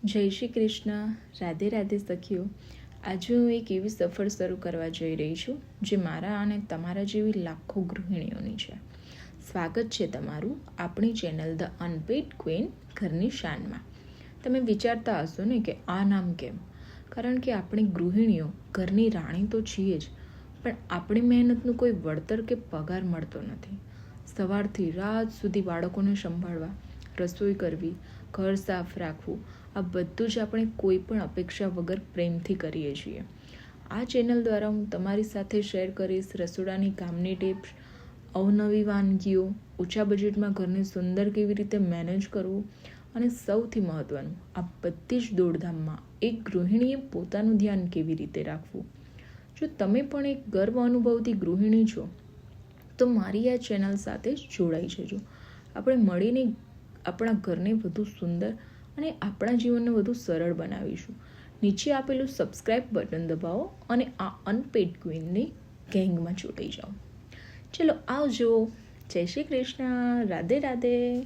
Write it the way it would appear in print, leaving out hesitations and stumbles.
જય શ્રી કૃષ્ણ. રાધે રાધે સખીઓ. આજે હું એક એવી સફર શરૂ કરવા જઈ રહી છું જે મારા અને તમારા જેવી લાખો ગૃહિણીઓની છે. સ્વાગત છે તમારું આપણી ચેનલ ધ અનપેઇડ ક્વીન ઘરની શાનમાં. તમે વિચારતા હશો ને કે આ નામ કેમ? કારણ કે આપણી ગૃહિણીઓ ઘરની રાણી તો છીએ જ, પણ આપણી મહેનતનું કોઈ વળતર કે પગાર મળતો નથી. સવારથી રાત સુધી બાળકોને સંભાળવા, રસોઈ કરવી, ઘર સાફ રાખવું, આ બધું જ આપણે કોઈ પણ અપેક્ષા વગર પ્રેમથી કરીએ છીએ. આ ચેનલ દ્વારા હું તમારી સાથે શેર કરીશ રસોડાની કામની ટિપ્સ, અવનવી વાનગીઓ, ઓછા બજેટમાં ઘરને સુંદર કેવી રીતે મેનેજ કરવું, અને સૌથી મહત્ત્વનું, આ બધી જ દોડધામમાં એક ગૃહિણીએ પોતાનું ધ્યાન કેવી રીતે રાખવું. જો તમે પણ એક ગર્વ અનુભવતી ગૃહિણી છો તો મારી આ ચેનલ સાથે જોડાઈ જજો. આપણે મળીને આપણા ઘરને વધુ સુંદર અને આપણા જીવનને વધુ સરળ બનાવીશું. નીચે આપેલું સબસ્ક્રાઇબ બટન દબાવો અને આ અનપેઇડ ક્વીનની ગેંગમાં જોડાઈ જાઓ. ચલો આવજો. જય શ્રી કૃષ્ણ. રાધે રાધે.